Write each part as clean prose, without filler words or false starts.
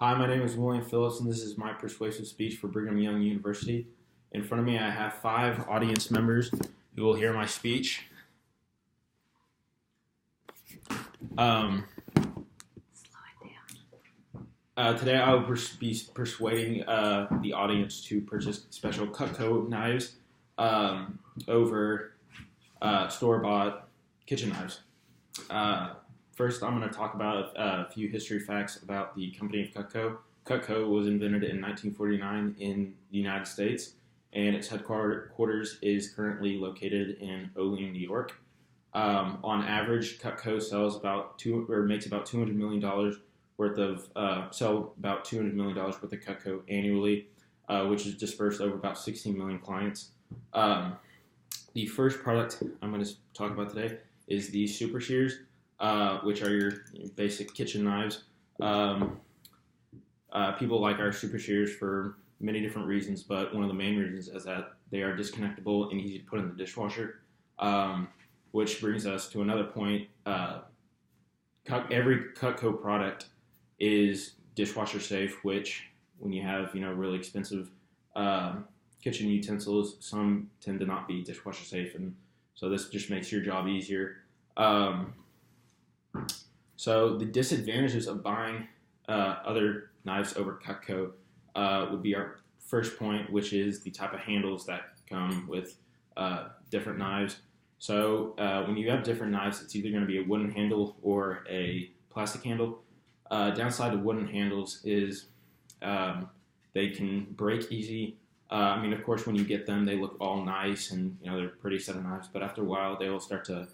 Hi, my name is William Phillips, and this is my persuasive speech for Brigham Young University. In front of me, I have 5 audience members who will hear my speech. Today, I will be persuading the audience to purchase special Cutco knives over store-bought kitchen knives. First, I'm going to talk about a few history facts about the company of Cutco. Cutco was invented in 1949 in the United States, and its headquarters is currently located in Olean, New York. On average, Cutco makes about $200 million worth of Cutco annually, which is dispersed over about 16 million clients. The first product I'm going to talk about today is the Super Shears, which are your basic kitchen knives. People like our Super Shears for many different reasons, but one of the main reasons is that they are disconnectable and easy to put in the dishwasher, which brings us to another point. Every Cutco product is dishwasher safe, which when you have really expensive kitchen utensils, some tend to not be dishwasher safe, and so this just makes your job easier. So the disadvantages of buying other knives over Cutco would be our first point, which is the type of handles that come with different knives. So when you have different knives, it's either going to be a wooden handle or a plastic handle. Downside of wooden handles is they can break easy. Of course, when you get them, they look all nice and they're a pretty set of knives. But after a while, they will start to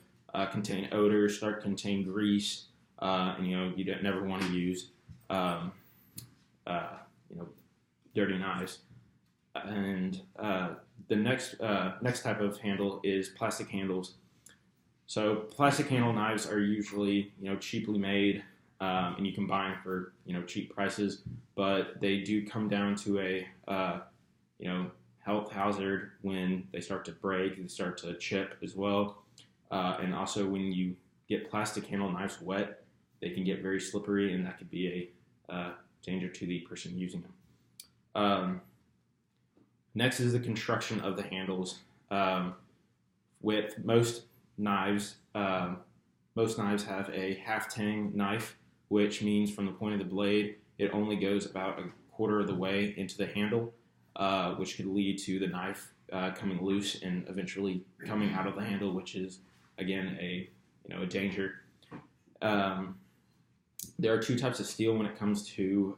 contain odors, start to contain grease, and you don't never want to use dirty knives. And the next type of handle is plastic handles. So plastic handle knives are usually cheaply made, and you can buy them for cheap prices, but they do come down to a health hazard when they start to break, they start to chip as well, and also when you get plastic handle knives wet, they can get very slippery, and that could be a danger to the person using them. Next is the construction of the handles. With most knives have a half-tang knife, which means from the point of the blade, it only goes about a quarter of the way into the handle, which could lead to the knife coming loose and eventually coming out of the handle, which is again a danger. There are 2 types of steel when it comes to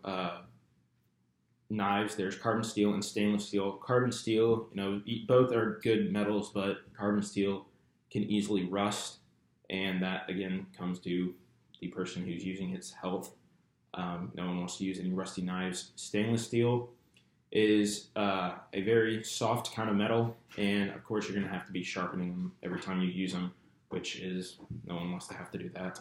knives. There's carbon steel and stainless steel. Carbon steel, both are good metals, but carbon steel can easily rust, and that again comes to the person who's using its health. No one wants to use any rusty knives. Stainless steel is a very soft kind of metal, and of course you're going to have to be sharpening them every time you use them, which is, no one wants to have to do that.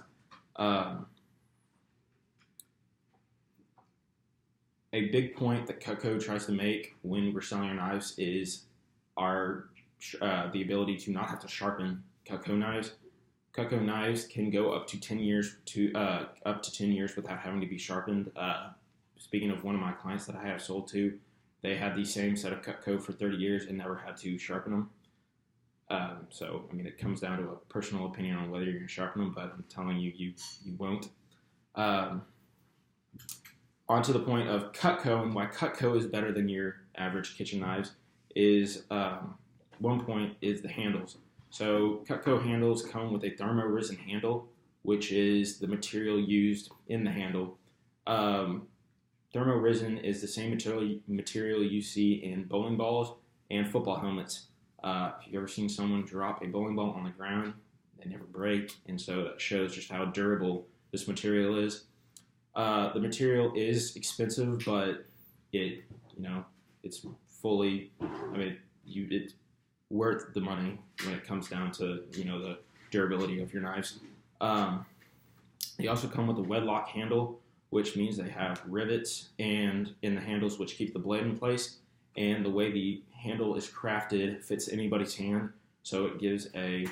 A big point that Cutco tries to make when we're selling our knives is the ability to not have to sharpen Cutco knives. Cutco knives can go up to 10 years without having to be sharpened. Speaking of one of my clients that I have sold to, they had the same set of Cutco for 30 years and never had to sharpen them. It comes down to a personal opinion on whether you're going to sharpen them, but I'm telling you, you won't. On to the point of Cutco and why Cutco is better than your average kitchen knives is one point is the handles. So Cutco handles come with a thermo-resin handle, which is the material used in the handle. Thermo-resin is the same material you see in bowling balls and football helmets. If you've ever seen someone drop a bowling ball on the ground, they never break, and so that shows just how durable this material is. The material is expensive, but it's fully, it's worth the money when it comes down to, the durability of your knives. They also come with a wedlock handle, which means they have rivets and in the handles which keep the blade in place, and the way the handle is crafted fits anybody's hand, so it gives a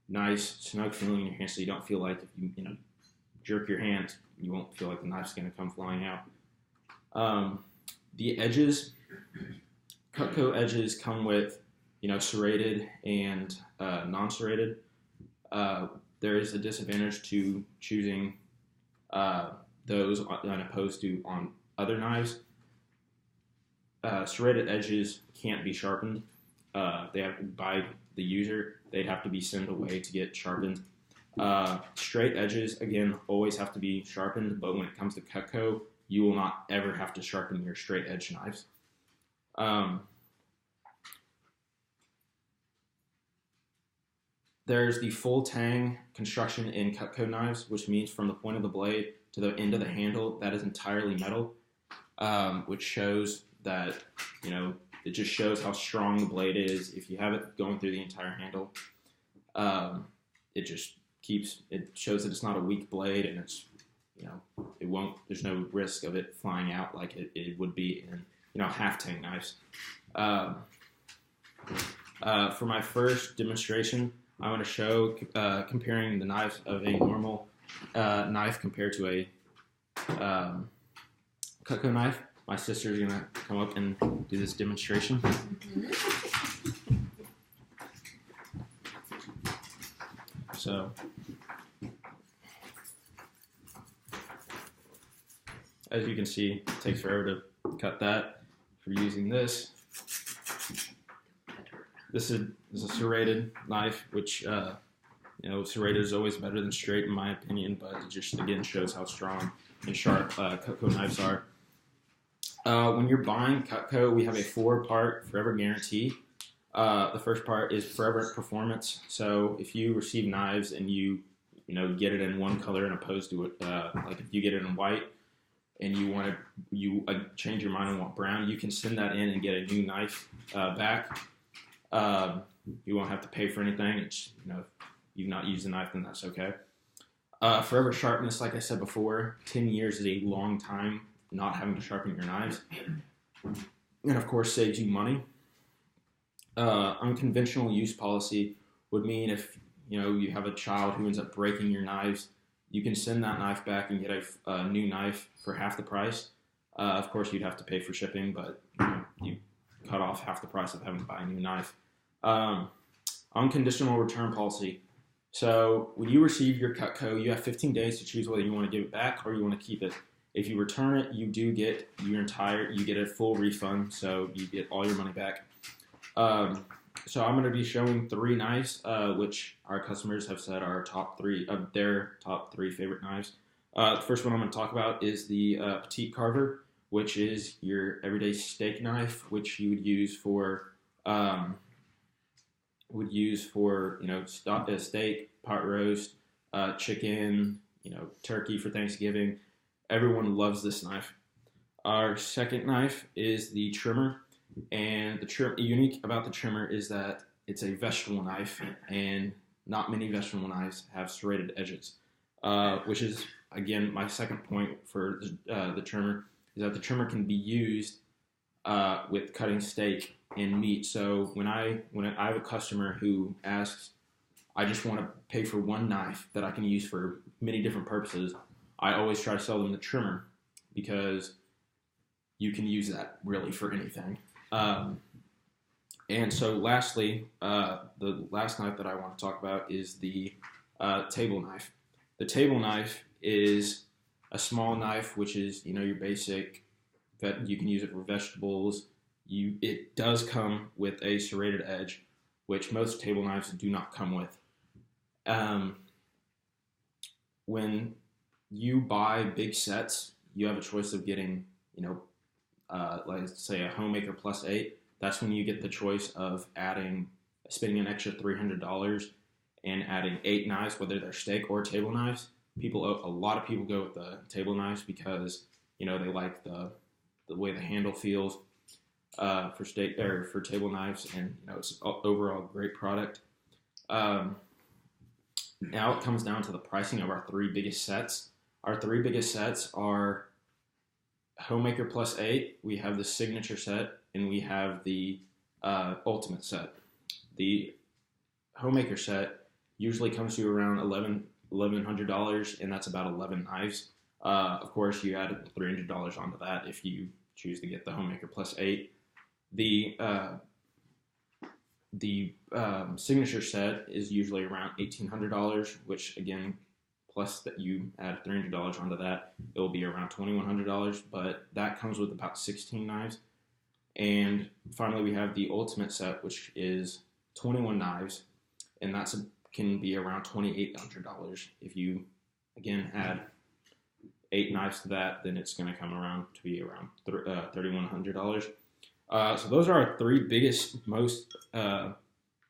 nice snug feeling in your hand, so you don't feel like if you jerk your hand, you won't feel like the knife's going to come flying out. The edges, Cutco edges come with, serrated and non-serrated. There is a disadvantage to choosing those opposed to on other knives. Serrated edges can't be sharpened. They have to, by the user, they'd have to be sent away to get sharpened. Straight edges, again, always have to be sharpened, but when it comes to Cutco, you will not ever have to sharpen your straight edge knives. There's the full tang construction in Cutco knives, which means from the point of the blade to the end of the handle, that is entirely metal, which shows that, it just shows how strong the blade is. If you have it going through the entire handle, it shows that it's not a weak blade, and it's, there's no risk of it flying out like it would be in, half tang knives. For my first demonstration, I want to show comparing the knives of a normal knife compared to a Cutco knife. My sister is going to come up and do this demonstration. So, as you can see, it takes forever to cut that. For using this, this is a serrated knife, which serrated is always better than straight in my opinion, but it just again shows how strong and sharp Cutco knives are. When you're buying Cutco, we have a 4-part forever guarantee. The first part is forever performance. So if you receive knives and you get it in one color and opposed to it, like if you get it in white and you change your mind and want brown, you can send that in and get a new knife back. You won't have to pay for anything. It's, if you've not used the knife, then that's okay. Forever sharpness, like I said before, 10 years is a long time not having to sharpen your knives. And of course, saves you money. Unconventional use policy would mean if you have a child who ends up breaking your knives, you can send that knife back and get a new knife for half the price. Of course, you'd have to pay for shipping, but you cut off half the price of having to buy a new knife. Unconditional return policy. So when you receive your Cutco, you have 15 days to choose whether you want to give it back or you want to keep it. If you return it, you do get you get a full refund, so you get all your money back. So I'm going to be showing 3 knives, which our customers have said are their top 3 favorite knives. The first one I'm going to talk about is the Petite Carver, which is your everyday steak knife, which you would use for steak, pot roast, chicken, turkey for Thanksgiving. Everyone loves this knife. Our second knife is the trimmer, and the unique about the trimmer is that it's a vegetable knife, and not many vegetable knives have serrated edges, which is again my second point for the trimmer is that the trimmer can be used with cutting steak and meat. So when I have a customer who asks, I just want to pay for one knife that I can use for many different purposes, I always try to sell them the trimmer because you can use that really for anything. And so lastly, the last knife that I want to talk about is the table knife. The table knife is a small knife, which is, your basic, you can use it for vegetables. It does come with a serrated edge, which most table knives do not come with. When you buy big sets, you have a choice of getting, like say a Homemaker Plus 8. That's when you get the choice of spending an extra $300 and adding 8 knives, whether they're steak or table knives. A lot of people go with the table knives because, they like the way the handle feels for steak or for table knives, and it's overall a great product. Now it comes down to the pricing of our 3 biggest sets. Our 3 biggest sets are Homemaker Plus 8, we have the Signature set, and we have the Ultimate set. The Homemaker set usually comes to around $1,100, and that's about 11 knives. Of course, you add $300 onto that if you choose to get the Homemaker Plus 8. The signature set is usually around $1,800, which again, plus that you add $300 onto that, it will be around $2,100. But that comes with about 16 knives. And finally, we have the Ultimate set, which is 21 knives, and that can be around $2,800. If you again add 8 knives to that, then it's going to come around to be around $3,100. So those are our 3 biggest, most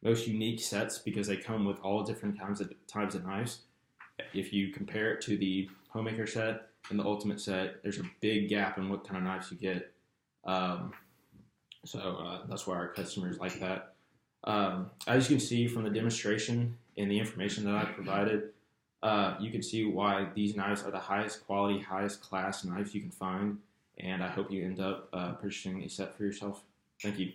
unique sets because they come with all different types of knives. If you compare it to the Homemaker set and the Ultimate set, there's a big gap in what kind of knives you get. So that's why our customers like that. As you can see from the demonstration and the information that I provided, you can see why these knives are the highest quality, highest class knives you can find. And I hope you end up purchasing a set for yourself. Thank you.